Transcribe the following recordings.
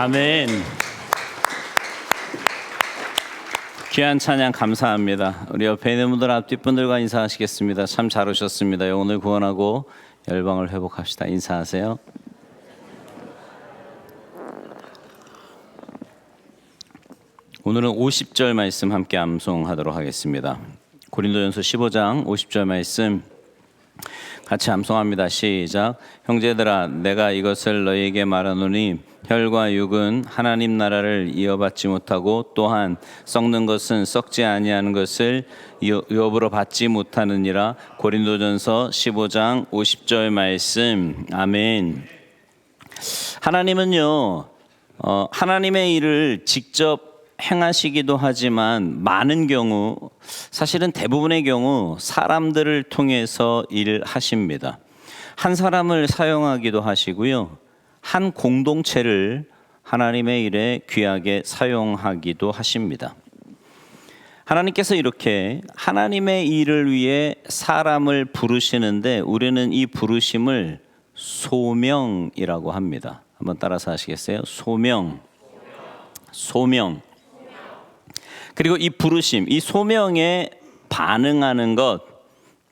아멘. 귀한 찬양 감사합니다. 우리 옆에 있는 분들 앞뒷분들과 인사하시겠습니다. 참 잘 오셨습니다. 영혼을 구원하고 열방을 회복합시다. 인사하세요. 오늘은 50절 말씀 함께 암송하도록 하겠습니다. 고린도전서 15장 50절 말씀 같이 암송합니다. 시작. 형제들아, 내가 이것을 너희에게 말하노니 혈과 육은 하나님 나라를 이어받지 못하고 또한 썩는 것은 썩지 아니하는 것을 유업으로 받지 못하느니라. 고린도전서 15장 50절 말씀. 아멘. 하나님은요, 하나님의 일을 직접 행하시기도 하지만 많은 경우, 사실은 대부분의 경우 사람들을 통해서 일하십니다. 한 사람을 사용하기도 하시고요, 한 공동체를 하나님의 일에 귀하게 사용하기도 하십니다. 하나님께서 이렇게 하나님의 일을 위해 사람을 부르시는데 우리는 이 부르심을 소명이라고 합니다. 한번 따라서 하시겠어요? 소명. 그리고 이 부르심, 이 소명에 반응하는 것,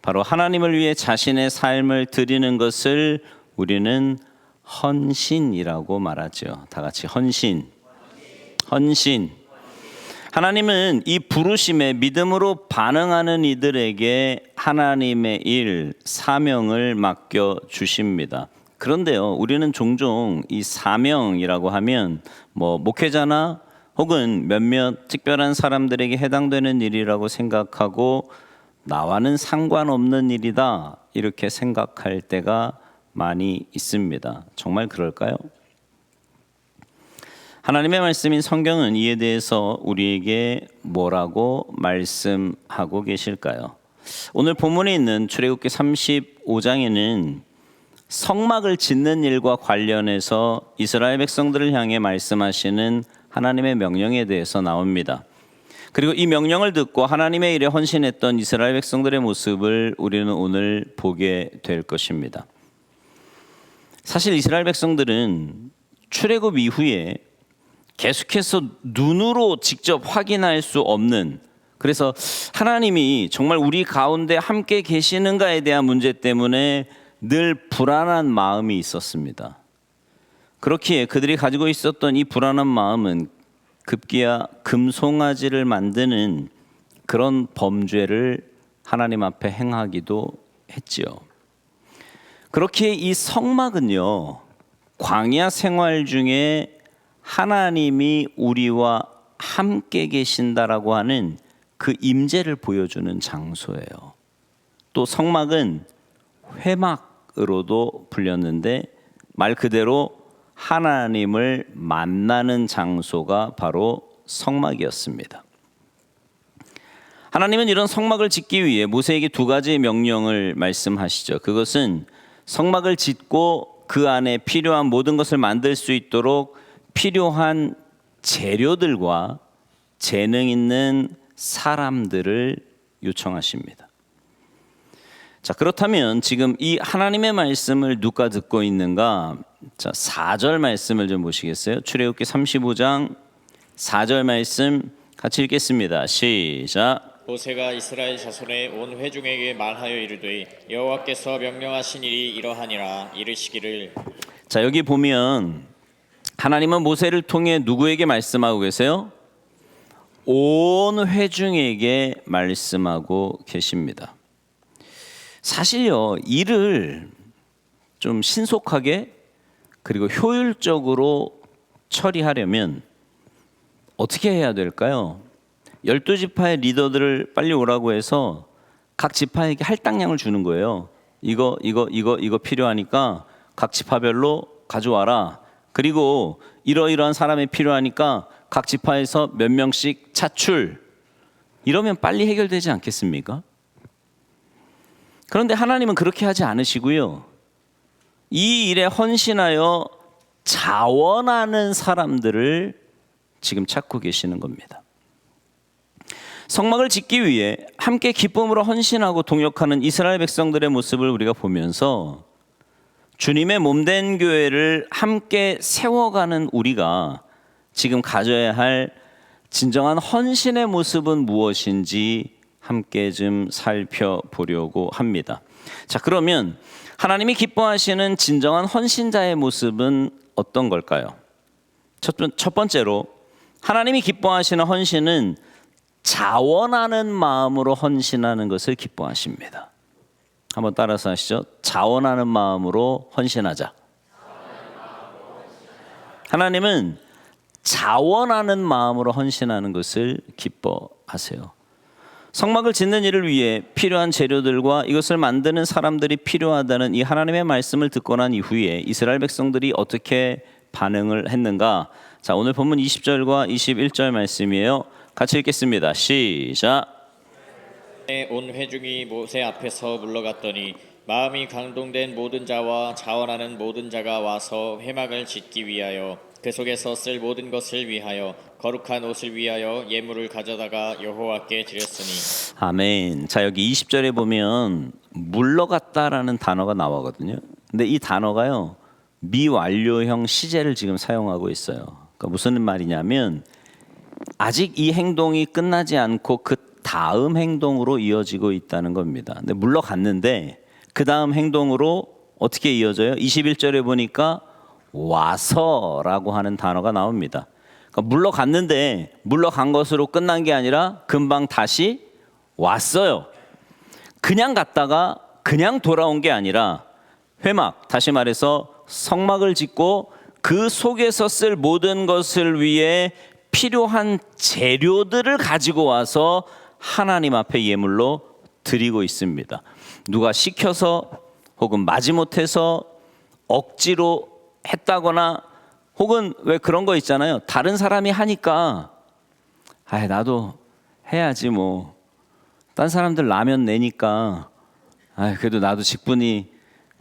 바로 하나님을 위해 자신의 삶을 드리는 것을 우리는 헌신이라고 말하죠. 다 같이 헌신. 하나님은 이 부르심에 믿음으로 반응하는 이들에게 하나님의 일, 사명을 맡겨 주십니다. 그런데요, 우리는 종종 이 사명이라고 하면 목회자나 혹은 몇몇 특별한 사람들에게 해당되는 일이라고 생각하고 나와는 상관없는 일이다, 이렇게 생각할 때가 많이 있습니다. 정말 그럴까요? 하나님의 말씀인 성경은 이에 대해서 우리에게 뭐라고 말씀하고 계실까요? 오늘 본문에 있는 출애굽기 35장에는 성막을 짓는 일과 관련해서 이스라엘 백성들을 향해 말씀하시는 하나님의 명령에 대해서 나옵니다. 그리고 이 명령을 듣고 하나님의 일에 헌신했던 이스라엘 백성들의 모습을 우리는 오늘 보게 될 것입니다. 사실 이스라엘 백성들은 출애굽 이후에 계속해서 눈으로 직접 확인할 수 없는, 그래서 하나님이 정말 우리 가운데 함께 계시는가에 대한 문제 때문에 늘 불안한 마음이 있었습니다. 그렇기에 그들이 가지고 있었던 이 불안한 마음은 급기야 금송아지를 만드는 그런 범죄를 하나님 앞에 행하기도 했지요. 그렇기에 이 성막은요, 광야 생활 중에 하나님이 우리와 함께 계신다라고 하는 그 임재를 보여주는 장소예요. 또 성막은 회막으로도 불렸는데 말 그대로 하나님을 만나는 장소가 바로 성막이었습니다. 하나님은 이런 성막을 짓기 위해 모세에게 두 가지의 명령을 말씀하시죠. 그것은 성막을 짓고 그 안에 필요한 모든 것을 만들 수 있도록 필요한 재료들과 재능 있는 사람들을 요청하십니다. 자, 그렇다면 지금 이 하나님의 말씀을 누가 듣고 있는가? 자, 4절 말씀을 좀 보시겠어요? 출애굽기 35장 4절 말씀 같이 읽겠습니다. 시작. 모세가 이스라엘 자손의 온 회중에게 말하여 이르되 여호와께서 명령하신 일이 이러하니라. 이르시기를. 자, 여기 보면 하나님은 모세를 통해 누구에게 말씀하고 계세요? 온 회중에게 말씀하고 계십니다. 사실요, 일을 좀 신속하게 그리고 효율적으로 처리하려면 어떻게 해야 될까요? 12지파의 리더들을 빨리 오라고 해서 각 지파에게 할당량을 주는 거예요. 이거 필요하니까 각 지파별로 가져와라. 그리고 이러이러한 사람이 필요하니까 각 지파에서 몇 명씩 차출. 이러면 빨리 해결되지 않겠습니까? 그런데 하나님은 그렇게 하지 않으시고요, 이 일에 헌신하여 자원하는 사람들을 지금 찾고 계시는 겁니다. 성막을 짓기 위해 함께 기쁨으로 헌신하고 동역하는 이스라엘 백성들의 모습을 우리가 보면서 주님의 몸된 교회를 함께 세워가는 우리가 지금 가져야 할 진정한 헌신의 모습은 무엇인지 함께 좀 살펴보려고 합니다. 자, 그러면 하나님이 기뻐하시는 진정한 헌신자의 모습은 어떤 걸까요? 첫 번째로 하나님이 기뻐하시는 헌신은 자원하는 마음으로 헌신하는 것을 기뻐하십니다. 한번 따라서 하시죠. 자원하는 마음으로 헌신하자. 하나님은 자원하는 마음으로 헌신하는 것을 기뻐하세요. 성막을 짓는 일을 위해 필요한 재료들과 이것을 만드는 사람들이 필요하다는 이 하나님의 말씀을 듣고 난 이후에 이스라엘 백성들이 어떻게 반응을 했는가? 자, 오늘 본문 20절과 21절 말씀이에요. 같이 읽겠습니다. 시작. 온 회중이 모세 앞에서 물러갔더니 마음이 강동된 모든 자와 자원하는 모든 자가 와서 회막을 짓기 위하여 그 속에서 쓸 모든 것을 위하여 거룩한 옷을 위하여 예물을 가져다가 여호와께 드렸으니. 아멘. 자, 여기 20절에 보면 물러갔다라는 단어가 나오거든요. 근데 이 단어가요, 미완료형 시제를 지금 사용하고 있어요. 그러니까 무슨 말이냐면 아직 이 행동이 끝나지 않고 그 다음 행동으로 이어지고 있다는 겁니다. 근데 물러갔는데 그 다음 행동으로 어떻게 이어져요? 21절에 보니까 와서라고 하는 단어가 나옵니다. 그러니까 물러갔는데 물러간 것으로 끝난 게 아니라 금방 다시 왔어요. 그냥 갔다가 그냥 돌아온 게 아니라 회막, 다시 말해서 성막을 짓고 그 속에서 쓸 모든 것을 위해 필요한 재료들을 가지고 와서 하나님 앞에 예물로 드리고 있습니다. 누가 시켜서 혹은 마지못해서 억지로 했다거나 혹은 왜 그런 거 있잖아요. 다른 사람이 하니까 나도 해야지 뭐. 딴 사람들 라면 내니까 그래도 나도 직분이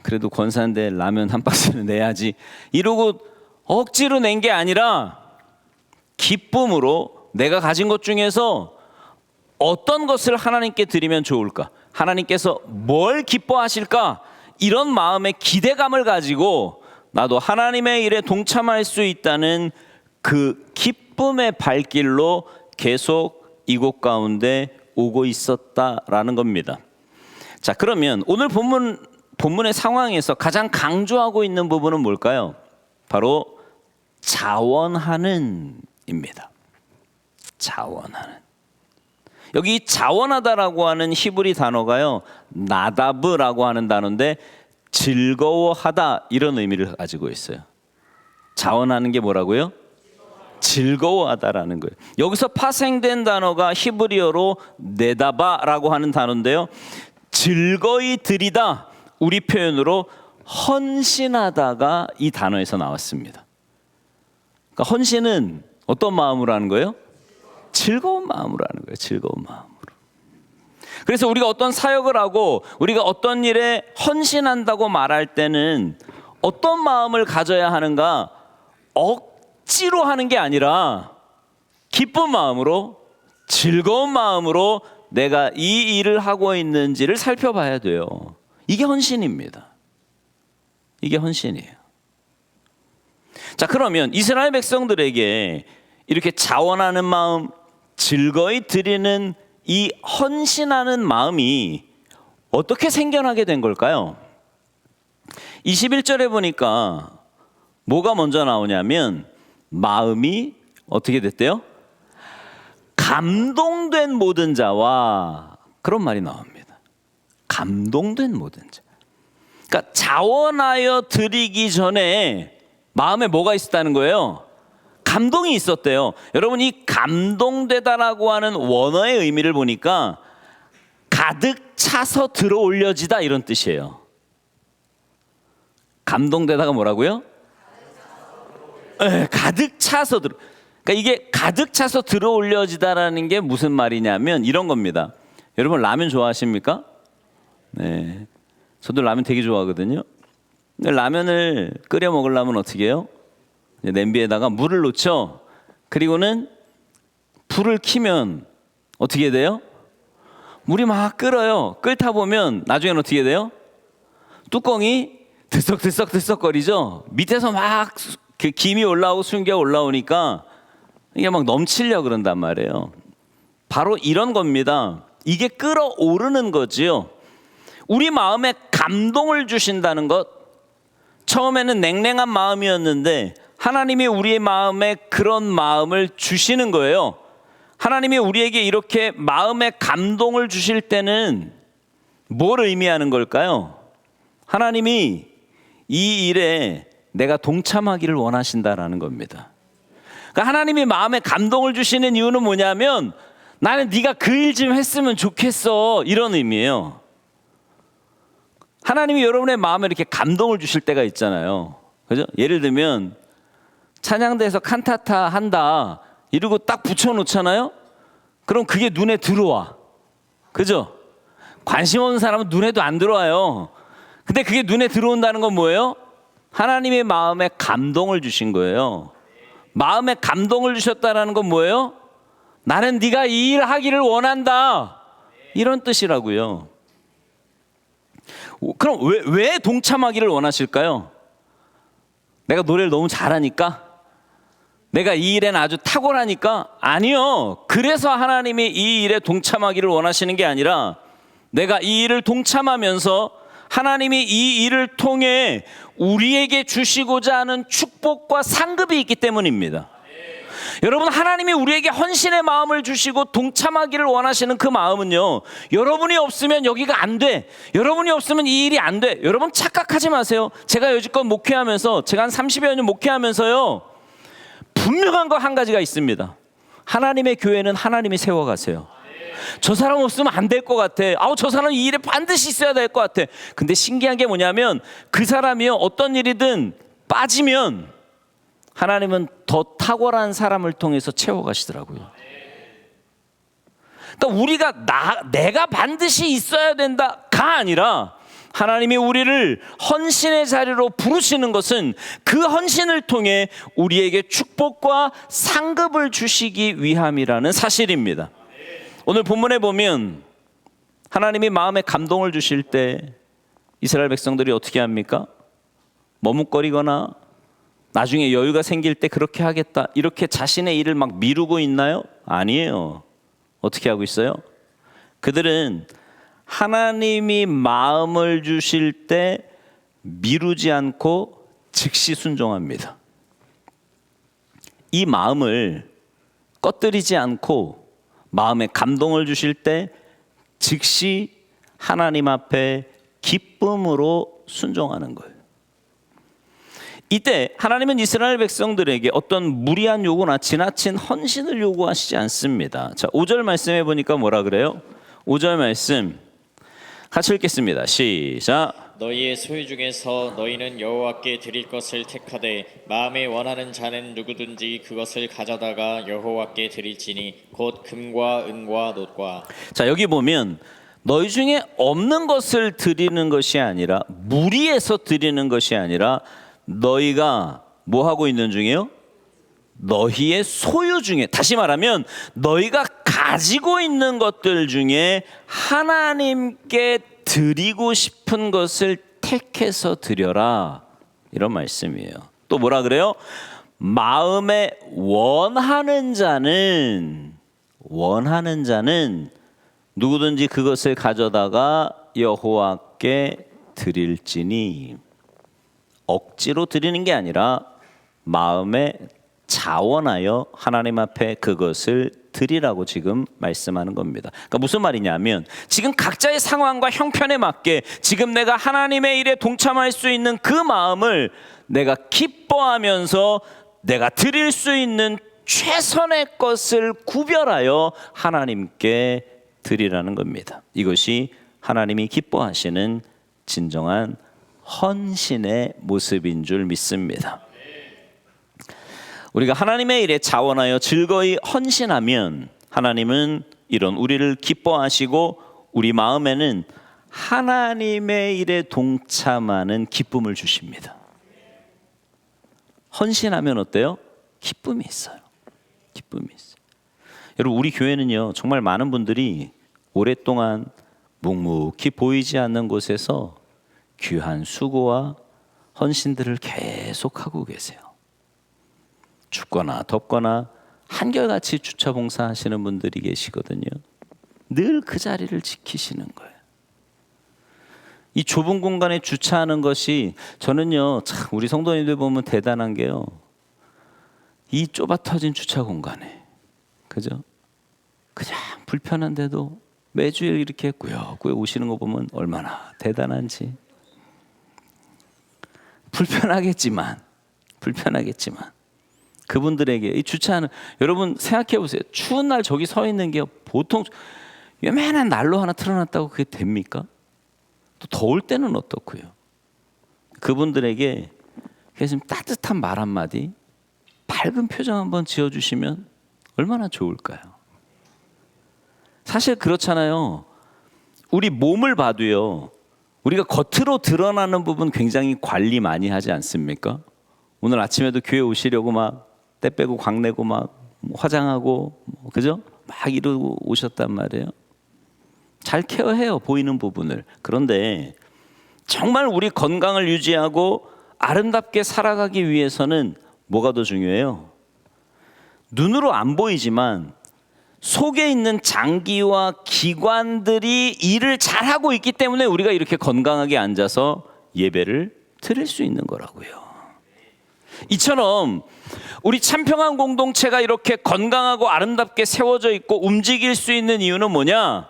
그래도 권사인데 라면 한 박스는 내야지 이러고 억지로 낸 게 아니라 기쁨으로 내가 가진 것 중에서 어떤 것을 하나님께 드리면 좋을까? 하나님께서 뭘 기뻐하실까? 이런 마음의 기대감을 가지고 나도 하나님의 일에 동참할 수 있다는 그 기쁨의 발길로 계속 이곳 가운데 오고 있었다라는 겁니다. 자, 그러면 오늘 본문의 상황에서 가장 강조하고 있는 부분은 뭘까요? 바로 자원하는입니다. 자원하는. 여기 자원하다라고 하는 히브리 단어가요, 나다브라고 하는 단어인데 즐거워하다 이런 의미를 가지고 있어요. 자원하는 게 뭐라고요? 즐거워하다라는 거예요. 여기서 파생된 단어가 히브리어로 네다바라고 하는 단어인데요, 즐거이 드리다, 우리 표현으로 헌신하다가 이 단어에서 나왔습니다. 그러니까 헌신은 어떤 마음으로 하는 거예요? 즐거운 마음으로 하는 거예요. 즐거운 마음으로. 그래서 우리가 어떤 사역을 하고 우리가 어떤 일에 헌신한다고 말할 때는 어떤 마음을 가져야 하는가? 억지로 하는 게 아니라 기쁜 마음으로, 즐거운 마음으로 내가 이 일을 하고 있는지를 살펴봐야 돼요. 이게 헌신입니다. 이게 헌신이에요. 자, 그러면 이스라엘 백성들에게 이렇게 자원하는 마음, 즐거이 드리는 이 헌신하는 마음이 어떻게 생겨나게 된 걸까요? 21절에 보니까 뭐가 먼저 나오냐면 마음이 어떻게 됐대요? 감동된 모든 자와, 그런 말이 나옵니다. 감동된 모든 자. 그러니까 자원하여 드리기 전에 마음에 뭐가 있었다는 거예요? 감동이 있었대요. 여러분, 이 감동되다라고 하는 원어의 의미를 보니까 가득 차서 들어 올려지다 이런 뜻이에요. 감동되다가 뭐라고요? 가득 차서 들어. 그러니까 이게 가득 차서 들어 올려지다라는 게 무슨 말이냐면 이런 겁니다. 여러분, 라면 좋아하십니까? 네, 저도 라면 되게 좋아하거든요. 근데 라면을 끓여 먹으려면 어떻게 해요? 냄비에다가 물을 넣죠. 그리고는 불을 켜면 어떻게 돼요? 물이 막 끓어요. 끓다 보면 나중에는 어떻게 돼요? 뚜껑이 들썩들썩거리죠. 밑에서 막 그 김이 올라오고 순기가 올라오니까 이게 막 넘치려 그런단 말이에요. 바로 이런 겁니다. 이게 끓어오르는 거지요. 우리 마음에 감동을 주신다는 것. 처음에는 냉랭한 마음이었는데 하나님이 우리의 마음에 그런 마음을 주시는 거예요. 하나님이 우리에게 이렇게 마음에 감동을 주실 때는 뭘 의미하는 걸까요? 하나님이 이 일에 내가 동참하기를 원하신다라는 겁니다. 그러니까 하나님이 마음에 감동을 주시는 이유는 뭐냐면 나는 네가 그 일 좀 했으면 좋겠어, 이런 의미예요. 하나님이 여러분의 마음에 이렇게 감동을 주실 때가 있잖아요. 그죠? 예를 들면 찬양대에서 칸타타 한다 이러고 딱 붙여놓잖아요. 그럼 그게 눈에 들어와. 그죠? 관심 없는 사람은 눈에도 안 들어와요. 근데 그게 눈에 들어온다는 건 뭐예요? 하나님의 마음에 감동을 주신 거예요. 마음에 감동을 주셨다는 건 뭐예요? 나는 네가 이 일 하기를 원한다, 이런 뜻이라고요. 그럼 왜 동참하기를 원하실까요? 내가 노래를 너무 잘하니까? 내가 이 일에는 아주 탁월하니까? 아니요. 그래서 하나님이 이 일에 동참하기를 원하시는 게 아니라 내가 이 일을 동참하면서 하나님이 이 일을 통해 우리에게 주시고자 하는 축복과 상급이 있기 때문입니다. 여러분, 하나님이 우리에게 헌신의 마음을 주시고 동참하기를 원하시는 그 마음은요, 여러분이 없으면 여기가 안 돼, 여러분이 없으면 이 일이 안 돼. 여러분 착각하지 마세요. 제가 여지껏 목회하면서, 제가 한 30여 년 목회하면서요, 분명한 거 한 가지가 있습니다. 하나님의 교회는 하나님이 세워가세요. 저 사람 없으면 안 될 것 같아. 저 사람 이 일에 반드시 있어야 될 것 같아. 근데 신기한 게 뭐냐면 그 사람이요, 어떤 일이든 빠지면 하나님은 더 탁월한 사람을 통해서 채워가시더라고요. 그러니까 우리가 내가 반드시 있어야 된다가 아니라 하나님이 우리를 헌신의 자리로 부르시는 것은 그 헌신을 통해 우리에게 축복과 상급을 주시기 위함이라는 사실입니다. 오늘 본문에 보면 하나님이 마음에 감동을 주실 때 이스라엘 백성들이 어떻게 합니까? 머뭇거리거나 나중에 여유가 생길 때 그렇게 하겠다, 이렇게 자신의 일을 막 미루고 있나요? 아니에요. 어떻게 하고 있어요? 그들은 하나님이 마음을 주실 때 미루지 않고 즉시 순종합니다. 이 마음을 꺼뜨리지 않고 마음에 감동을 주실 때 즉시 하나님 앞에 기쁨으로 순종하는 거예요. 이때 하나님은 이스라엘 백성들에게 어떤 무리한 요구나 지나친 헌신을 요구하시지 않습니다. 자, 5절 말씀해 보니까 뭐라 그래요? 5절 말씀 같이 읽겠습니다. 시작. 너희의 소유 중에서 너희는 여호와께 드릴 것을 택하되 마음에 원하는 자는 누구든지 그것을 가져다가 여호와께 드릴지니 곧 금과 은과 놋과. 자, 여기 보면 너희 중에 없는 것을 드리는 것이 아니라, 무리해서 드리는 것이 아니라 너희가 뭐 하고 있는 중이에요? 너희의 소유 중에, 다시 말하면 너희가 가지고 있는 것들 중에 하나님께 드리고 싶은 것을 택해서 드려라, 이런 말씀이에요. 또 뭐라 그래요? 마음에 원하는 자는 누구든지 그것을 가져다가 여호와께 드릴지니, 억지로 드리는 게 아니라 마음에 자원하여 하나님 앞에 그것을 드리라고 지금 말씀하는 겁니다. 그러니까 무슨 말이냐면 지금 각자의 상황과 형편에 맞게 지금 내가 하나님의 일에 동참할 수 있는 그 마음을 내가 기뻐하면서 내가 드릴 수 있는 최선의 것을 구별하여 하나님께 드리라는 겁니다. 이것이 하나님이 기뻐하시는 진정한 헌신의 모습인 줄 믿습니다. 우리가 하나님의 일에 자원하여 즐거이 헌신하면 하나님은 이런 우리를 기뻐하시고 우리 마음에는 하나님의 일에 동참하는 기쁨을 주십니다. 헌신하면 어때요? 기쁨이 있어요. 기쁨이 있어요. 여러분, 우리 교회는요, 정말 많은 분들이 오랫동안 묵묵히 보이지 않는 곳에서 귀한 수고와 헌신들을 계속하고 계세요. 춥거나 덥거나 한결같이 주차 봉사하시는 분들이 계시거든요. 늘 그 자리를 지키시는 거예요. 이 좁은 공간에 주차하는 것이 저는요, 참 우리 성도님들 보면 대단한 게요. 이 좁아 터진 주차 공간에, 그죠? 그냥 불편한데도 매주일 이렇게 꾸역꾸역 오시는 거 보면 얼마나 대단한지. 불편하겠지만 그분들에게 이 주차하는, 여러분 생각해 보세요. 추운 날 저기 서 있는 게 보통 요만한 난로 하나 틀어놨다고 그게 됩니까? 또 더울 때는 어떻고요? 그분들에게 좀 따뜻한 말 한마디, 밝은 표정 한번 지어주시면 얼마나 좋을까요? 사실 그렇잖아요. 우리 몸을 봐도요, 우리가 겉으로 드러나는 부분 굉장히 관리 많이 하지 않습니까? 오늘 아침에도 교회 오시려고 막 때 빼고 광내고 막 화장하고, 그죠? 막 이러고 오셨단 말이에요. 잘 케어해요, 보이는 부분을. 그런데 정말 우리 건강을 유지하고 아름답게 살아가기 위해서는 뭐가 더 중요해요? 눈으로 안 보이지만 속에 있는 장기와 기관들이 일을 잘하고 있기 때문에 우리가 이렇게 건강하게 앉아서 예배를 드릴 수 있는 거라고요. 이처럼 우리 참평한 공동체가 이렇게 건강하고 아름답게 세워져 있고 움직일 수 있는 이유는 뭐냐?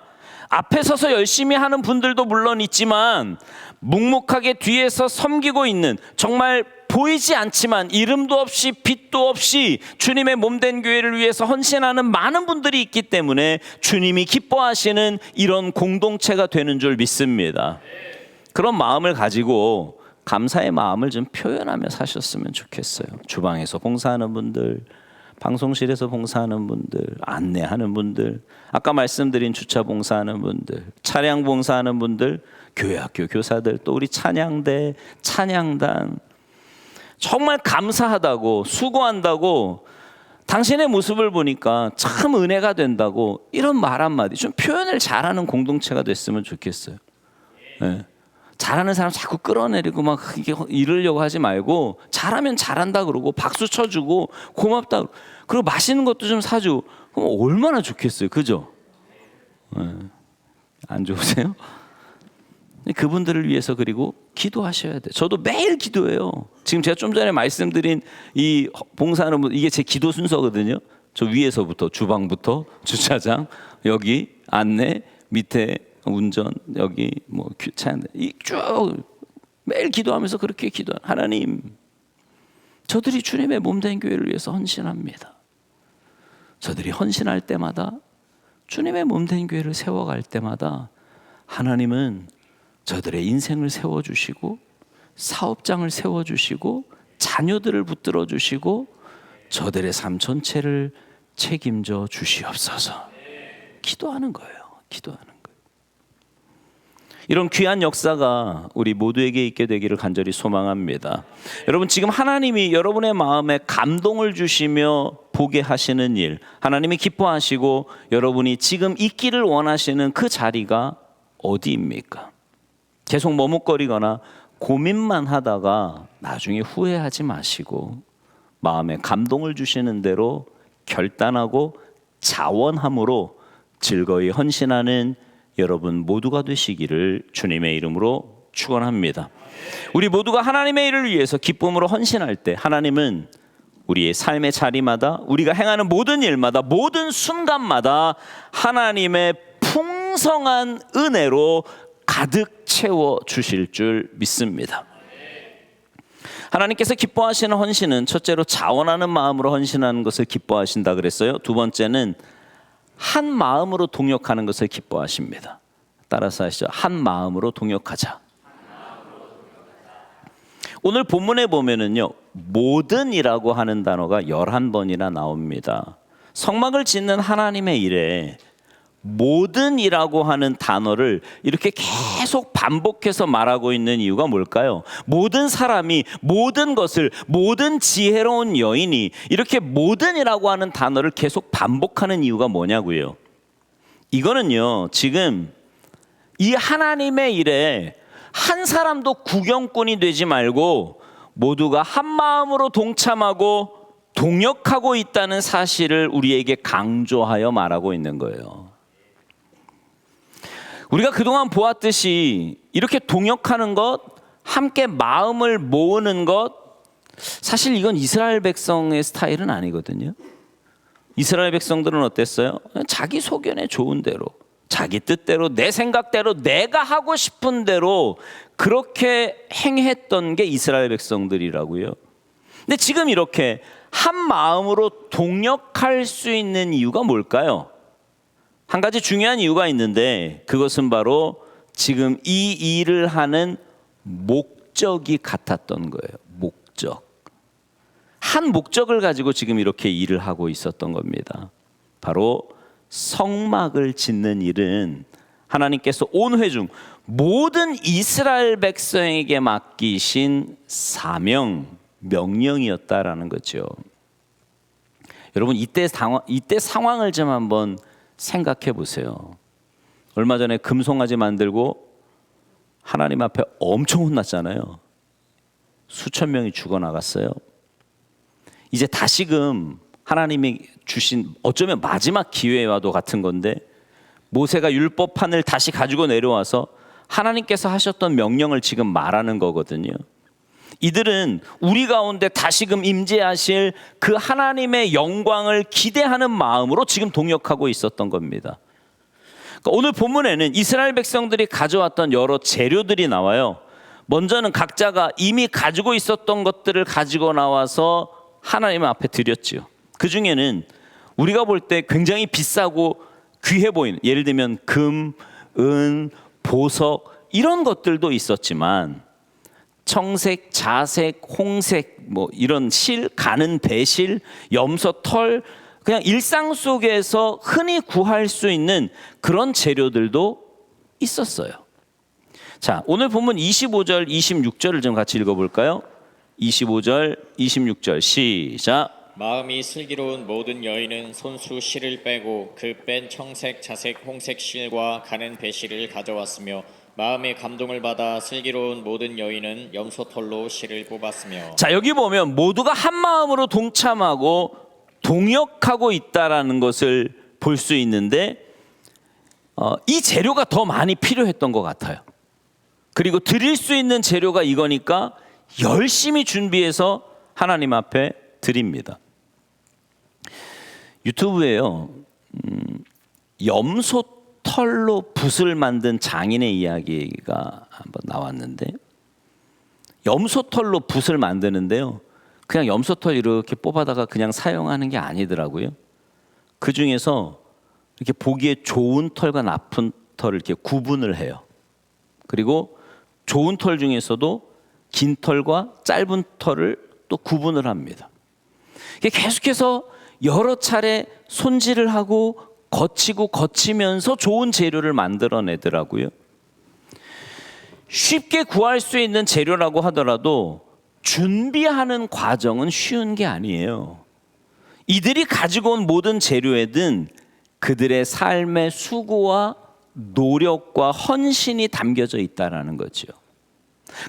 앞에 서서 열심히 하는 분들도 물론 있지만 묵묵하게 뒤에서 섬기고 있는, 정말 보이지 않지만 이름도 없이 빛도 없이 주님의 몸된 교회를 위해서 헌신하는 많은 분들이 있기 때문에 주님이 기뻐하시는 이런 공동체가 되는 줄 믿습니다. 그런 마음을 가지고 감사의 마음을 좀 표현하며 사셨으면 좋겠어요. 주방에서 봉사하는 분들, 방송실에서 봉사하는 분들, 안내하는 분들, 아까 말씀드린 주차 봉사하는 분들, 차량 봉사하는 분들, 교회학교 교사들, 또 우리 찬양대, 찬양단, 정말 감사하다고, 수고한다고, 당신의 모습을 보니까 참 은혜가 된다고, 이런 말 한마디 좀 표현을 잘하는 공동체가 됐으면 좋겠어요. 네. 잘하는 사람 자꾸 끌어내리고 막 이러려고 하지 말고, 잘하면 잘한다 그러고 박수 쳐주고 고맙다 그리고 맛있는 것도 좀 사주고, 그럼 얼마나 좋겠어요, 그죠? 네. 안 좋으세요? 그분들을 위해서 그리고 기도하셔야 돼요. 저도 매일 기도해요. 지금 제가 좀 전에 말씀드린 이 봉사하는 분, 이게 제 기도 순서거든요. 저 위에서부터, 주방부터 주차장, 여기 안내, 밑에 운전, 여기 뭐 차량, 쭉 매일 기도하면서 그렇게 기도한 하나님, 저들이 주님의 몸된 교회를 위해서 헌신합니다. 저들이 헌신할 때마다, 주님의 몸된 교회를 세워갈 때마다 하나님은 저들의 인생을 세워주시고 사업장을 세워주시고 자녀들을 붙들어 주시고 저들의 삶 전체를 책임져 주시옵소서. 기도하는 거예요. 기도하는 거예요. 이런 귀한 역사가 우리 모두에게 있게 되기를 간절히 소망합니다. 여러분, 지금 하나님이 여러분의 마음에 감동을 주시며 보게 하시는 일, 하나님이 기뻐하시고 여러분이 지금 있기를 원하시는 그 자리가 어디입니까? 계속 머뭇거리거나 고민만 하다가 나중에 후회하지 마시고 마음에 감동을 주시는 대로 결단하고 자원함으로 즐거이 헌신하는 여러분 모두가 되시기를 주님의 이름으로 축원합니다. 우리 모두가 하나님의 일을 위해서 기쁨으로 헌신할 때 하나님은 우리의 삶의 자리마다, 우리가 행하는 모든 일마다, 모든 순간마다 하나님의 풍성한 은혜로 가득 채워 주실 줄 믿습니다. 하나님께서 기뻐하시는 헌신은 첫째로 자원하는 마음으로 헌신하는 것을 기뻐하신다 그랬어요. 두 번째는 한 마음으로 동역하는 것을 기뻐하십니다. 따라서 하시죠. 한 마음으로 동역하자. 오늘 본문에 보면은요, 모든이라고 하는 단어가 11번이나 나옵니다. 성막을 짓는 하나님의 일에 모든이라고 하는 단어를 이렇게 계속 반복해서 말하고 있는 이유가 뭘까요? 모든 사람이, 모든 것을, 모든 지혜로운 여인이 이렇게 모든이라고 하는 단어를 계속 반복하는 이유가 뭐냐고요? 이거는요, 지금 이 하나님의 일에 한 사람도 구경꾼이 되지 말고 모두가 한 마음으로 동참하고 동역하고 있다는 사실을 우리에게 강조하여 말하고 있는 거예요. 우리가 그동안 보았듯이 이렇게 동역하는 것, 함께 마음을 모으는 것, 사실 이건 이스라엘 백성의 스타일은 아니거든요. 이스라엘 백성들은 어땠어요? 자기 소견에 좋은 대로, 자기 뜻대로, 내 생각대로, 내가 하고 싶은 대로 그렇게 행했던 게 이스라엘 백성들이라고요. 근데 지금 이렇게 한 마음으로 동역할 수 있는 이유가 뭘까요? 한 가지 중요한 이유가 있는데 그것은 바로 지금 이 일을 하는 목적이 같았던 거예요. 목적. 한 목적을 가지고 지금 이렇게 일을 하고 있었던 겁니다. 바로 성막을 짓는 일은 하나님께서 온 회중 모든 이스라엘 백성에게 맡기신 사명, 명령이었다라는 거죠. 여러분 이때 상황을 좀 한번 생각해 보세요. 얼마 전에 금송아지 만들고 하나님 앞에 엄청 혼났잖아요. 수천 명이 죽어나갔어요. 이제 다시금 하나님이 주신 어쩌면 마지막 기회와도 같은 건데 모세가 율법판을 다시 가지고 내려와서 하나님께서 하셨던 명령을 지금 말하는 거거든요. 이들은 우리 가운데 다시금 임재하실 그 하나님의 영광을 기대하는 마음으로 지금 동역하고 있었던 겁니다. 그러니까 오늘 본문에는 이스라엘 백성들이 가져왔던 여러 재료들이 나와요. 먼저는 각자가 이미 가지고 있었던 것들을 가지고 나와서 하나님 앞에 드렸지요. 그 중에는 우리가 볼 때 굉장히 비싸고 귀해 보이는, 예를 들면 금, 은, 보석 이런 것들도 있었지만 청색, 자색, 홍색 뭐 이런 실, 가는 배실, 염소 털, 그냥 일상 속에서 흔히 구할 수 있는 그런 재료들도 있었어요. 자, 오늘 본문 25절, 26절을 좀 같이 읽어볼까요? 25절, 26절 시작. 마음이 슬기로운 모든 여인은 손수 실을 빼고 그 뺀 청색, 자색, 홍색 실과 가는 배실을 가져왔으며 마음의 감동을 받아 슬기로운 모든 여인은 염소털로 실을 뽑았으며. 자, 여기 보면 모두가 한 마음으로 동참하고 동역하고 있다라는 것을 볼 수 있는데 이 재료가 더 많이 필요했던 것 같아요. 그리고 드릴 수 있는 재료가 이거니까 열심히 준비해서 하나님 앞에 드립니다. 유튜브에요, 염소털로 붓을 만든 장인의 이야기가 한번 나왔는데, 염소털로 붓을 만드는데요, 그냥 염소털 이렇게 뽑아다가 그냥 사용하는 게 아니더라고요. 그 중에서 이렇게 보기에 좋은 털과 나쁜 털을 이렇게 구분을 해요. 그리고 좋은 털 중에서도 긴 털과 짧은 털을 또 구분을 합니다. 이게 계속해서 여러 차례 손질을 하고 거치면서 좋은 재료를 만들어내더라고요. 쉽게 구할 수 있는 재료라고 하더라도 준비하는 과정은 쉬운 게 아니에요. 이들이 가지고 온 모든 재료에는 그들의 삶의 수고와 노력과 헌신이 담겨져 있다는 거죠.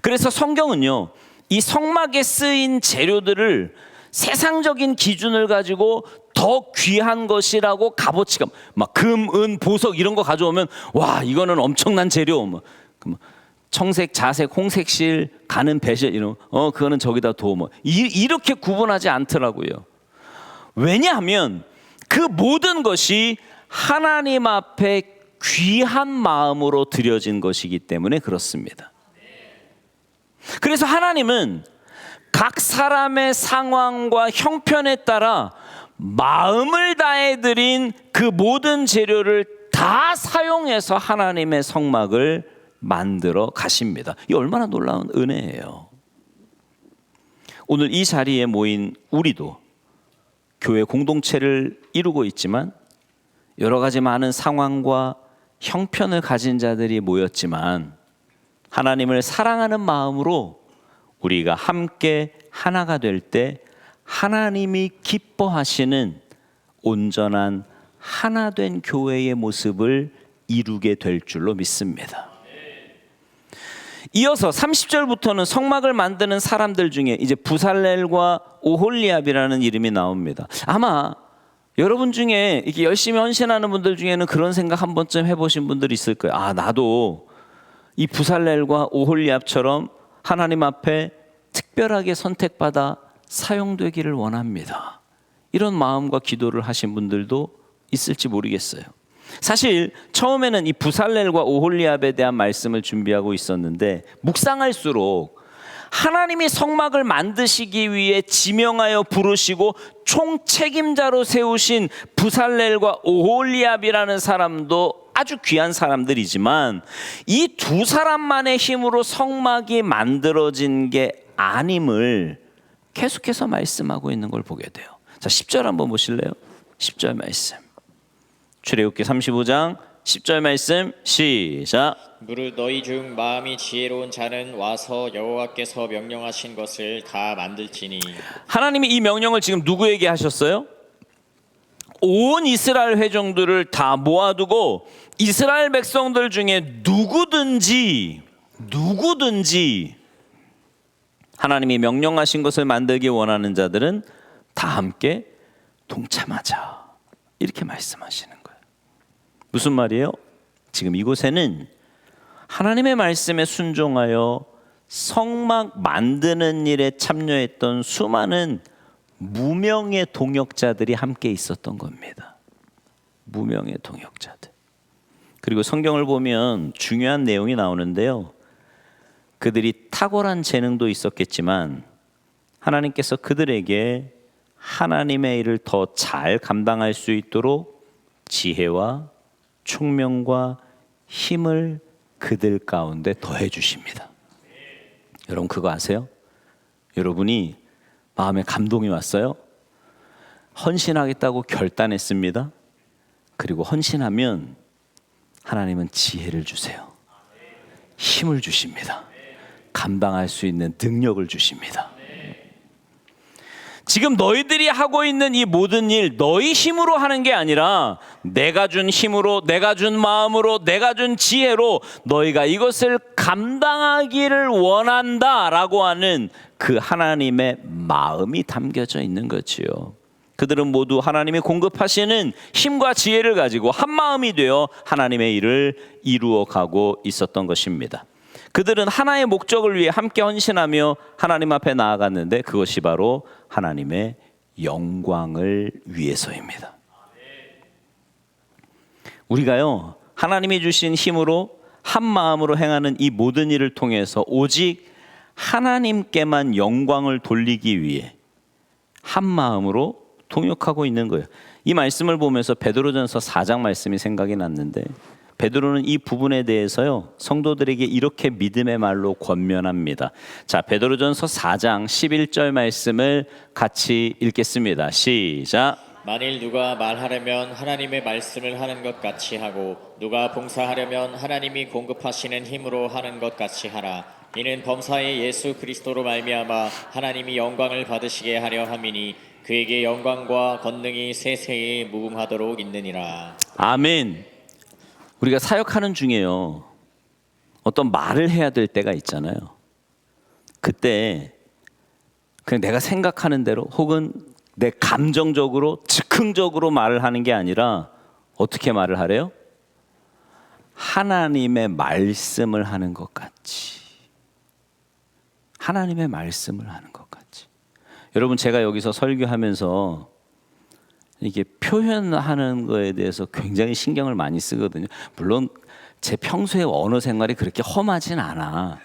그래서 성경은요, 이 성막에 쓰인 재료들을 세상적인 기준을 가지고 더 귀한 것이라고 값어치가, 막 금, 은, 보석 이런 거 가져오면 와, 이거는 엄청난 재료, 뭐 청색, 자색, 홍색실, 가는 배실 이런 그거는 저기다 둬, 뭐 이렇게 구분하지 않더라고요. 왜냐하면 그 모든 것이 하나님 앞에 귀한 마음으로 드려진 것이기 때문에 그렇습니다. 그래서 하나님은 각 사람의 상황과 형편에 따라 마음을 다해 드린 그 모든 재료를 다 사용해서 하나님의 성막을 만들어 가십니다. 이 얼마나 놀라운 은혜예요. 오늘 이 자리에 모인 우리도 교회 공동체를 이루고 있지만 여러 가지 많은 상황과 형편을 가진 자들이 모였지만 하나님을 사랑하는 마음으로 우리가 함께 하나가 될 때 하나님이 기뻐하시는 온전한 하나된 교회의 모습을 이루게 될 줄로 믿습니다. 이어서 30절부터는 성막을 만드는 사람들 중에 이제 부살렐과 오홀리압이라는 이름이 나옵니다. 아마 여러분 중에 이렇게 열심히 헌신하는 분들 중에는 그런 생각 한 번쯤 해보신 분들이 있을 거예요. 아, 나도 이 부살렐과 오홀리압처럼 하나님 앞에 특별하게 선택받아 사용되기를 원합니다. 이런 마음과 기도를 하신 분들도 있을지 모르겠어요. 사실 처음에는 이 부살렐과 오홀리압에 대한 말씀을 준비하고 있었는데 묵상할수록 하나님이 성막을 만드시기 위해 지명하여 부르시고 총책임자로 세우신 부살렐과 오홀리압이라는 사람도 아주 귀한 사람들이지만 이 두 사람만의 힘으로 성막이 만들어진 게 아님을 계속해서 말씀하고 있는 걸 보게 돼요. 자, 10절 한번 보실래요? 10절 말씀. 출애굽기 35장 10절 말씀 시작. 무릇 너희 중 마음이 지혜로운 자는 와서 여호와께서 명령하신 것을 다 만들지니. 하나님이 이 명령을 지금 누구에게 하셨어요? 온 이스라엘 회중들을 다 모아두고 이스라엘 백성들 중에 누구든지 하나님이 명령하신 것을 만들기 원하는 자들은 다 함께 동참하자, 이렇게 말씀하시는 거예요. 무슨 말이에요? 지금 이곳에는 하나님의 말씀에 순종하여 성막 만드는 일에 참여했던 수많은 무명의 동역자들이 함께 있었던 겁니다. 무명의 동역자들. 그리고 성경을 보면 중요한 내용이 나오는데요. 그들이 탁월한 재능도 있었겠지만 하나님께서 그들에게 하나님의 일을 더 잘 감당할 수 있도록 지혜와 총명과 힘을 그들 가운데 더해 주십니다. 여러분 그거 아세요? 여러분이 마음에 감동이 왔어요? 헌신하겠다고 결단했습니다. 그리고 헌신하면 하나님은 지혜를 주세요. 힘을 주십니다. 감당할 수 있는 능력을 주십니다. 지금 너희들이 하고 있는 이 모든 일 너희 힘으로 하는 게 아니라 내가 준 힘으로, 내가 준 마음으로, 내가 준 지혜로 너희가 이것을 감당하기를 원한다라고 하는 그 하나님의 마음이 담겨져 있는 거지요. 그들은 모두 하나님이 공급하시는 힘과 지혜를 가지고 한 마음이 되어 하나님의 일을 이루어 가고 있었던 것입니다. 그들은 하나의 목적을 위해 함께 헌신하며 하나님 앞에 나아갔는데 그것이 바로 하나님의 영광을 위해서입니다. 우리가요, 하나님이 주신 힘으로 한 마음으로 행하는 이 모든 일을 통해서 오직 하나님께만 영광을 돌리기 위해 한 마음으로 동역하고 있는 거예요. 이 말씀을 보면서 베드로전서 4장 말씀이 생각이 났는데 베드로는 이 부분에 대해서요 성도들에게 이렇게 믿음의 말로 권면합니다. 자, 베드로전서 4장 11절 말씀을 같이 읽겠습니다. 시작. 만일 누가 말하려면 하나님의 말씀을 하는 것 같이 하고 누가 봉사하려면 하나님이 공급하시는 힘으로 하는 것 같이 하라. 이는 범사의 예수 그리스도로 말미암아 하나님이 영광을 받으시게 하려 함이니 그에게 영광과 권능이 세세히 무궁하도록 있느니라. 아멘. 우리가 사역하는 중에요 어떤 말을 해야 될 때가 있잖아요. 그때 그냥 내가 생각하는 대로 혹은 내 감정적으로 즉흥적으로 말을 하는 게 아니라 어떻게 말을 하래요? 하나님의 말씀을 하는 것 같이. 하나님의 말씀을 하는 것 같이. 여러분 제가 여기서 설교하면서 이게 표현하는 거에 대해서 굉장히 신경을 많이 쓰거든요. 물론 제 평소의 언어 생활이 그렇게 험하진 않아.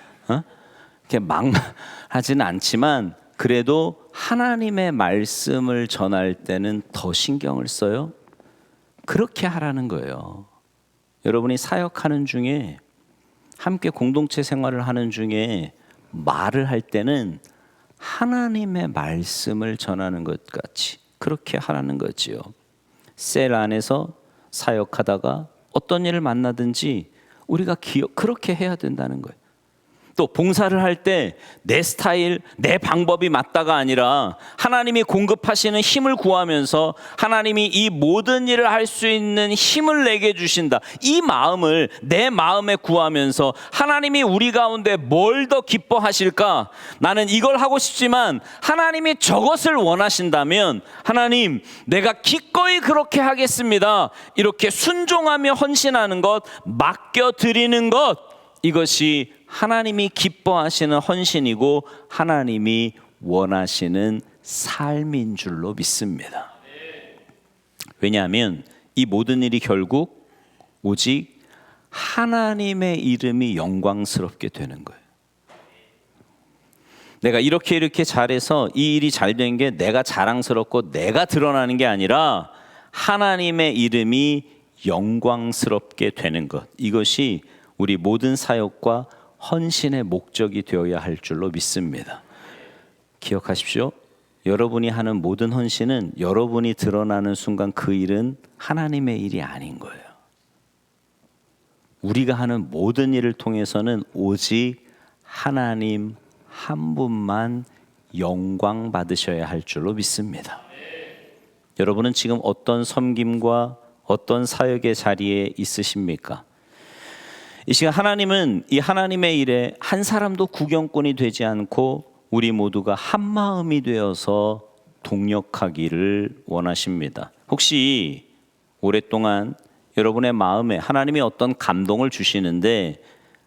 이렇게 막하지는 않지만 그래도 하나님의 말씀을 전할 때는 더 신경을 써요. 그렇게 하라는 거예요. 여러분이 사역하는 중에 함께 공동체 생활을 하는 중에 말을 할 때는 하나님의 말씀을 전하는 것 같이 그렇게 하라는 거지요. 셀 안에서 사역하다가 어떤 일을 만나든지 우리가 그렇게 해야 된다는 거예요. 또 봉사를 할 때 내 스타일, 내 방법이 맞다가 아니라 하나님이 공급하시는 힘을 구하면서 하나님이 이 모든 일을 할 수 있는 힘을 내게 주신다. 이 마음을 내 마음에 구하면서 하나님이 우리 가운데 뭘 더 기뻐하실까? 나는 이걸 하고 싶지만 하나님이 저것을 원하신다면 하나님, 내가 기꺼이 그렇게 하겠습니다. 이렇게 순종하며 헌신하는 것, 맡겨드리는 것, 이것이 하나님이 기뻐하시는 헌신이고 하나님이 원하시는 삶인 줄로 믿습니다. 왜냐하면 이 모든 일이 결국 오직 하나님의 이름이 영광스럽게 되는 거예요. 내가 이렇게 잘해서 이 일이 잘 된 게 내가 자랑스럽고 내가 드러나는 게 아니라 하나님의 이름이 영광스럽게 되는 것, 이것이 우리 모든 사역과 헌신의 목적이 되어야 할 줄로 믿습니다. 기억하십시오. 여러분이 하는 모든 헌신은 여러분이 드러나는 순간 그 일은 하나님의 일이 아닌 거예요. 우리가 하는 모든 일을 통해서는 오직 하나님 한 분만 영광 받으셔야 할 줄로 믿습니다. 여러분은 지금 어떤 섬김과 어떤 사역의 자리에 있으십니까? 이 시간 하나님은 이 하나님의 일에 한 사람도 구경꾼이 되지 않고 우리 모두가 한 마음이 되어서 동력하기를 원하십니다. 혹시 오랫동안 여러분의 마음에 하나님이 어떤 감동을 주시는데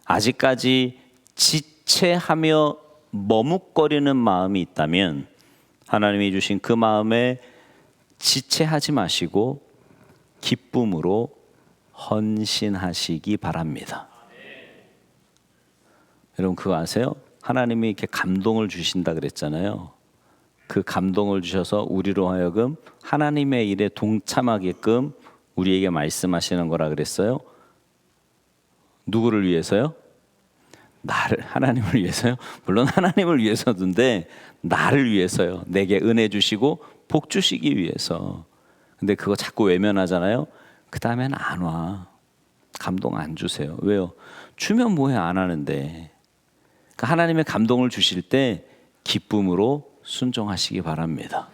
아직까지 지체하며 머뭇거리는 마음이 있다면 하나님이 주신 그 마음에 지체하지 마시고 기쁨으로 헌신하시기 바랍니다. 여러분 그거 아세요? 하나님이 이렇게 감동을 주신다 그랬잖아요. 그 감동을 주셔서 우리로 하여금 하나님의 일에 동참하게끔 우리에게 말씀하시는 거라 그랬어요. 누구를 위해서요? 나를, 하나님을 위해서요? 물론 하나님을 위해서든데 나를 위해서요. 내게 은혜 주시고 복 주시기 위해서. 근데 그거 자꾸 외면하잖아요. 그 다음엔 안 와. 감동 안 주세요. 왜요? 주면 뭐해, 안 하는데. 그러니까 하나님의 감동을 주실 때 기쁨으로 순종하시기 바랍니다.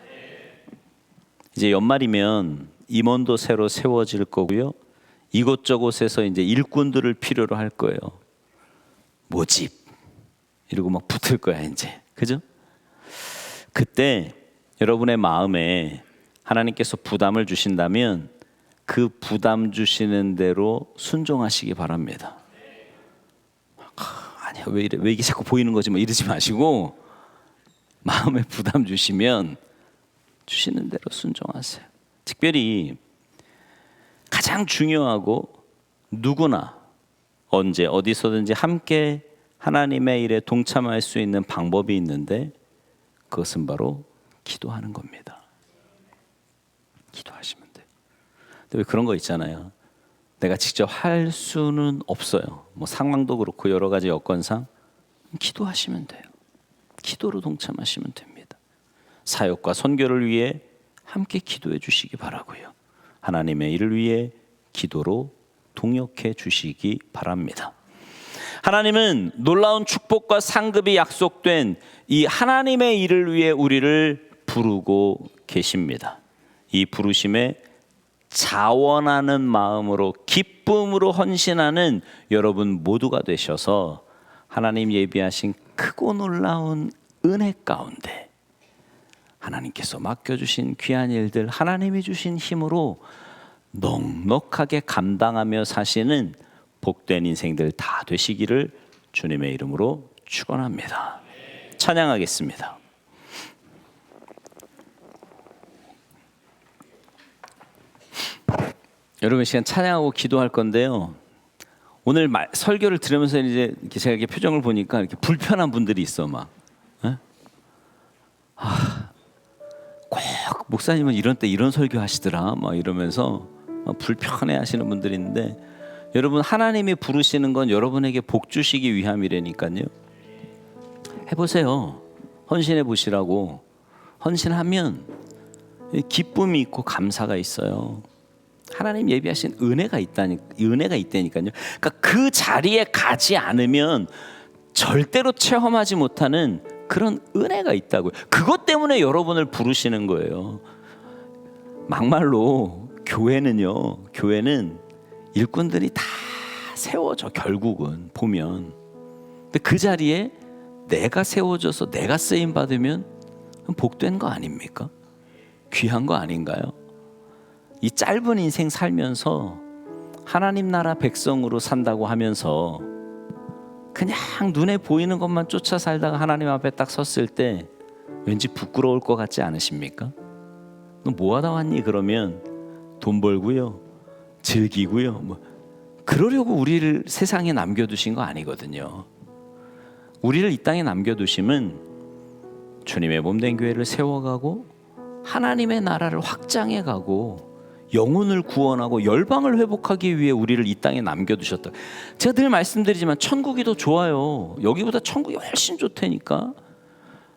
이제 연말이면 임원도 새로 세워질 거고요. 이곳저곳에서 이제 일꾼들을 필요로 할 거예요. 모집 이러고 막 붙을 거야 이제. 그죠? 그때 여러분의 마음에 하나님께서 부담을 주신다면 그 부담 주시는 대로 순종하시기 바랍니다. 아니야, 왜 이래? 왜 이게 자꾸 보이는 거지? 뭐 이러지 마시고 마음에 부담 주시면 주시는 대로 순종하세요. 특별히 가장 중요하고 누구나 언제 어디서든지 함께 하나님의 일에 동참할 수 있는 방법이 있는데 그것은 바로 기도하는 겁니다. 기도하시면 돼요. 근데 왜 그런 거 있잖아요. 내가 직접 할 수는 없어요. 뭐 상황도 그렇고 여러 가지 여건상 기도하시면 돼요. 기도로 동참하시면 됩니다. 사역과 선교를 위해 함께 기도해 주시기 바라고요. 하나님의 일을 위해 기도로 동역해 주시기 바랍니다. 하나님은 놀라운 축복과 상급이 약속된 이 하나님의 일을 위해 우리를 부르고 계십니다. 이 부르심에 자원하는 마음으로 기쁨으로 헌신하는 여러분 모두가 되셔서 하나님 예비하신 크고 놀라운 은혜 가운데 하나님께서 맡겨주신 귀한 일들, 하나님이 주신 힘으로 넉넉하게 감당하며 사시는 복된 인생들 다 되시기를 주님의 이름으로 축원합니다. 찬양하겠습니다. 여러분 시간 찬양하고 기도할 건데요. 오늘 설교를 들으면서 이제 제가 이렇게 표정을 보니까 이렇게 불편한 분들이 있어 막. 꼭 목사님은 이런 때 이런 설교 하시더라 막 이러면서 불편해 하시는 분들이 있는데 여러분 하나님이 부르시는 건 여러분에게 복 주시기 위함이라니까요. 해보세요. 헌신해 보시라고. 헌신하면 기쁨이 있고 감사가 있어요. 하나님 예비하신 은혜가 있다니까요. 그러니까 그 자리에 가지 않으면 절대로 체험하지 못하는 그런 은혜가 있다고요. 그것 때문에 여러분을 부르시는 거예요. 막말로 교회는 일꾼들이 다 세워져, 결국은 보면. 근데 그 자리에 내가 세워져서 내가 쓰임 받으면 복된 거 아닙니까? 귀한 거 아닌가요? 이 짧은 인생 살면서 하나님 나라 백성으로 산다고 하면서 그냥 눈에 보이는 것만 쫓아 살다가 하나님 앞에 딱 섰을 때 왠지 부끄러울 것 같지 않으십니까? 너 뭐 하다 왔니? 그러면 돈 벌고요, 즐기고요, 그러려고 우리를 세상에 남겨두신 거 아니거든요. 우리를 이 땅에 남겨두심은 주님의 몸된 교회를 세워가고 하나님의 나라를 확장해가고 영혼을 구원하고 열방을 회복하기 위해 우리를 이 땅에 남겨두셨다. 제가 늘 말씀드리지만 천국이 더 좋아요. 여기보다 천국이 훨씬 좋다니까.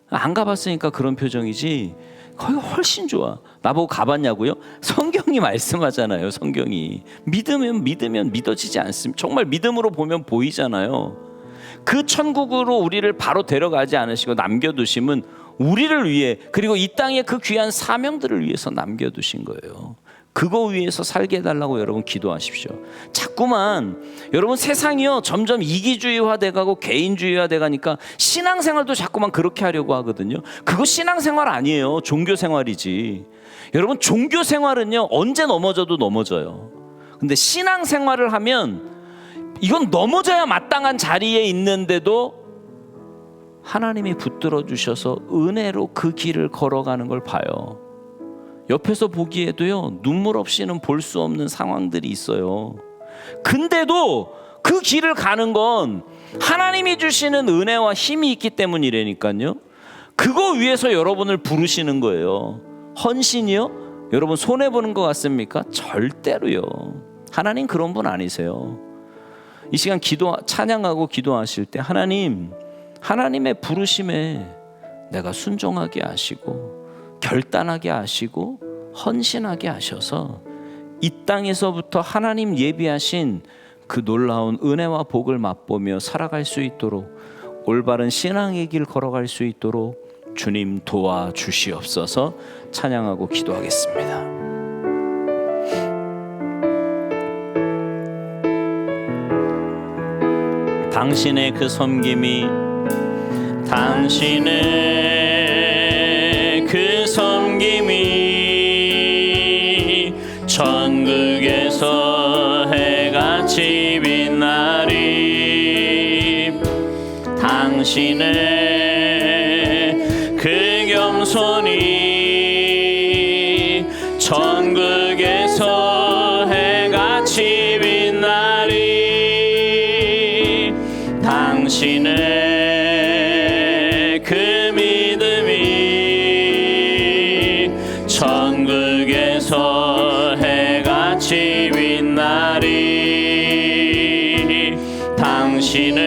안 가봤으니까 그런 표정이지 거기가 훨씬 좋아. 나보고 가봤냐고요? 성경이 말씀하잖아요. 성경이 믿으면 믿어지지 않습니다. 정말 믿음으로 보면 보이잖아요. 그 천국으로 우리를 바로 데려가지 않으시고 남겨두심은 우리를 위해, 그리고 이 땅에 그 귀한 사명들을 위해서 남겨두신 거예요. 그거 위해서 살게 해달라고 여러분 기도하십시오. 자꾸만 여러분 세상이요 점점 이기주의화 돼가고 개인주의화 돼가니까 신앙생활도 자꾸만 그렇게 하려고 하거든요. 그거 신앙생활 아니에요. 종교생활이지. 여러분 종교생활은요 언제 넘어져도 넘어져요. 근데 신앙생활을 하면 이건 넘어져야 마땅한 자리에 있는데도 하나님이 붙들어 주셔서 은혜로 그 길을 걸어가는 걸 봐요. 옆에서 보기에도요 눈물 없이는 볼 수 없는 상황들이 있어요. 근데도 그 길을 가는 건 하나님이 주시는 은혜와 힘이 있기 때문이라니까요. 그거 위해서 여러분을 부르시는 거예요. 헌신이요? 여러분 손해보는 것 같습니까? 절대로요. 하나님 그런 분 아니세요. 이 시간 찬양하고 기도하실 때 하나님의 부르심에 내가 순종하게 하시고 결단하게 하시고 헌신하게 하셔서 이 땅에서부터 하나님 예비하신 그 놀라운 은혜와 복을 맛보며 살아갈 수 있도록 올바른 신앙의 길 걸어갈 수 있도록 주님 도와주시옵소서. 찬양하고 기도하겠습니다. 당신의 그 섬김이, 당신의 그 섬김이 천국에서 해같이 빛나리. 당신의 그 겸손이 천국에서 해같이 빛나리. 당신의 그 믿음이 천국에서 해같이 빛나리. 당신의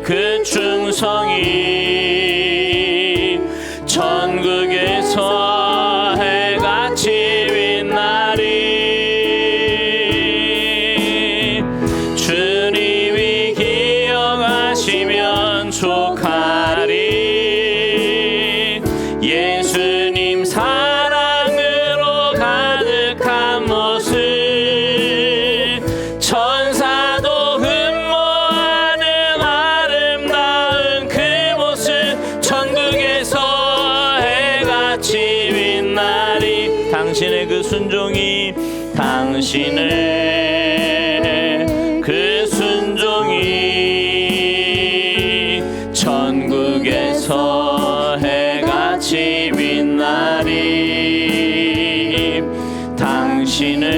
그 충성이 천국에서 해같이 빛나리. 주님이 기억하시면 족하리. 예수님 사랑으로 가득한 모습, 천사도 흠모하는 아름다운 그 모습, 천국에서 해같이 빛나리. 당신의 그 순종이, 당신의 그 순종이 천국에서 해같이 빛나리. 당신의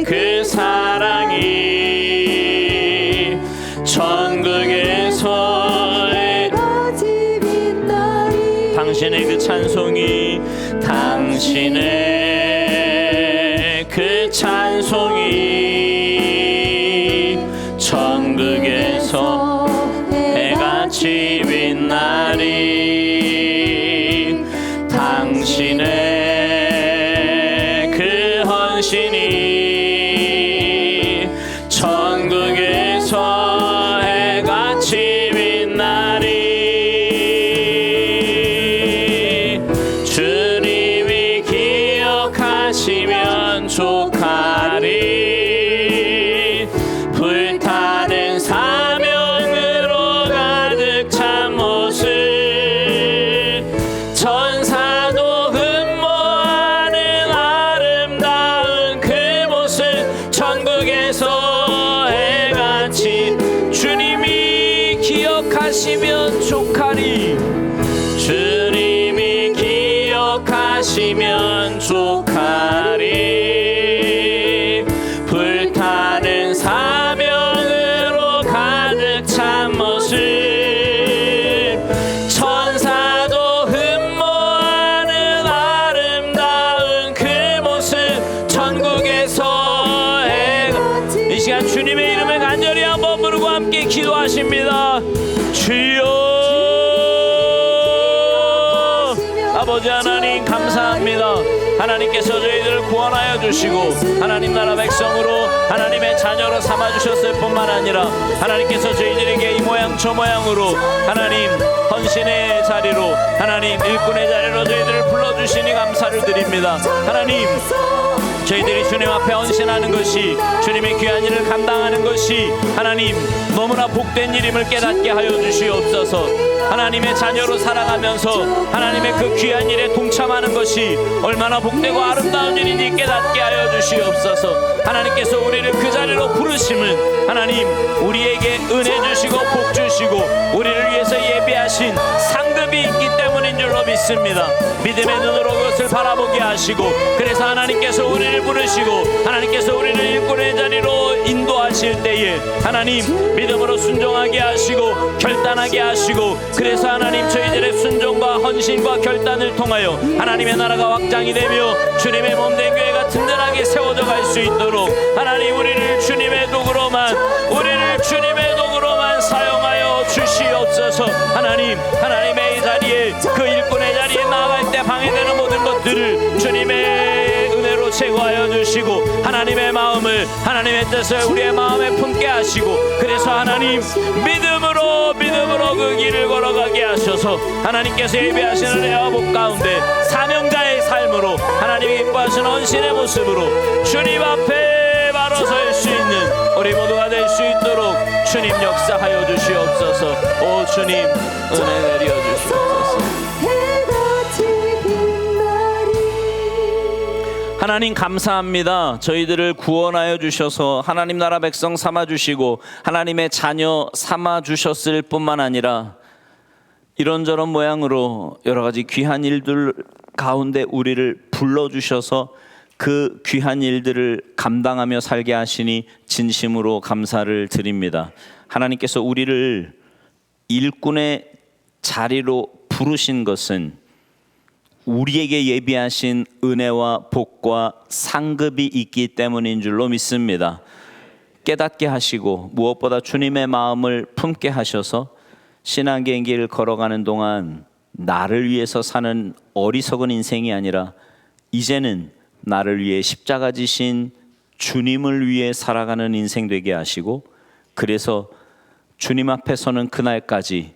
그 사랑이 천국에서 해같이 빛나리. 당신의 그 찬송이, 당신의 그 찬송이 천국에서 해같이 빛나리. 당신의 그 헌신이 천국에서 함께 기도하십니다. 주여, 아버지 하나님 감사합니다. 하나님께서 저희들을 구원하여 주시고 하나님 나라 백성으로 하나님의 자녀로 삼아주셨을 뿐만 아니라 하나님께서 저희들에게 이 모양 저 모양으로 하나님 헌신의 자리로 하나님 일꾼의 자리로 저희들을 불러주시니 감사를 드립니다. 하나님, 저희들이 주님 앞에 헌신하는 것이 주님의 귀한 일을 감당하는 것이 하나님 너무나 복된 일임을 깨닫게 하여 주시옵소서. 하나님의 자녀로 살아가면서 하나님의 그 귀한 일에 동참하는 것이 얼마나 복되고 아름다운 일인지 깨닫게 하여 주시옵소서. 하나님께서 우리를 그 자리로 부르심은 하나님 우리에게 은혜 주시고 복 주시고 우리를 위해서 예비하신 상급이 있기 때문인 줄로 믿습니다. 믿음의 눈으로 그것을 바라보게 하시고 그래서 하나님께서 우리를 부르시고 하나님께서 우리를 일꾼의 자리로 인도하실 때에 하나님 믿음으로 순종하게 하시고 결단하게 하시고 그래서 하나님 저희들의 순종과 헌신과 결단을 통하여 하나님의 나라가 확장이 되며 주님의 몸된 교회가 든든하게 세워져 갈 수 있도록 하나님 우리를 주님의 도구로만 사용하여 주시옵소서. 하나님, 하나님의 이 자리에 그 일꾼의 자리에 나아갈 때 방해되는 모든 것들을 주님의 은혜로 제거하여 주시고 하나님의 마음을 하나님의 뜻을 우리의 마음에 품게 하시고 그래서 하나님 믿음으로 그 길을 걸어가게 하셔서 하나님께서 예비하시는 은혜와 복 가운데 사명자의 삶으로 하나님이 기뻐하시는 헌신의 모습으로 주님 앞에 바로 설 수 있는 우리 모두가 될 수 있도록 주님 역사하여 주시옵소서. 오 주님 은혜 내려 주시옵소서. 하나님 감사합니다. 저희들을 구원하여 주셔서 하나님 나라 백성 삼아 주시고 하나님의 자녀 삼아 주셨을 뿐만 아니라 이런저런 모양으로 여러 가지 귀한 일들 가운데 우리를 불러 주셔서 그 귀한 일들을 감당하며 살게 하시니 진심으로 감사를 드립니다. 하나님께서 우리를 일꾼의 자리로 부르신 것은 우리에게 예비하신 은혜와 복과 상급이 있기 때문인 줄로 믿습니다. 깨닫게 하시고 무엇보다 주님의 마음을 품게 하셔서 신앙의 길을 걸어가는 동안 나를 위해서 사는 어리석은 인생이 아니라 이제는 나를 위해 십자가 지신 주님을 위해 살아가는 인생 되게 하시고 그래서 주님 앞에 서는 그날까지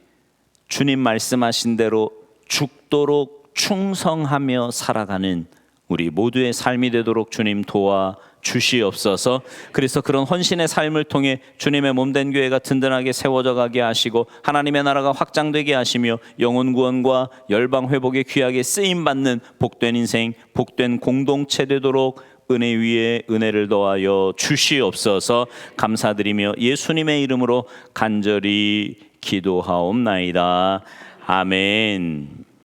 주님 말씀하신 대로 죽도록 충성하며 살아가는 우리 모두의 삶이 되도록 주님 도와 주시옵소서. 그래서 그런 헌신의 삶을 통해 주님의 몸된 교회가 든든하게 세워져 가게 하시고 하나님의 나라가 확장되게 하시며 영혼 구원과 열방 회복에 귀하게 쓰임 받는 복된 인생, 복된 공동체 되도록 은혜 위에 은혜를 더하여 주시옵소서. 감사드리며 예수님의 이름으로 간절히 기도하옵나이다. 아멘.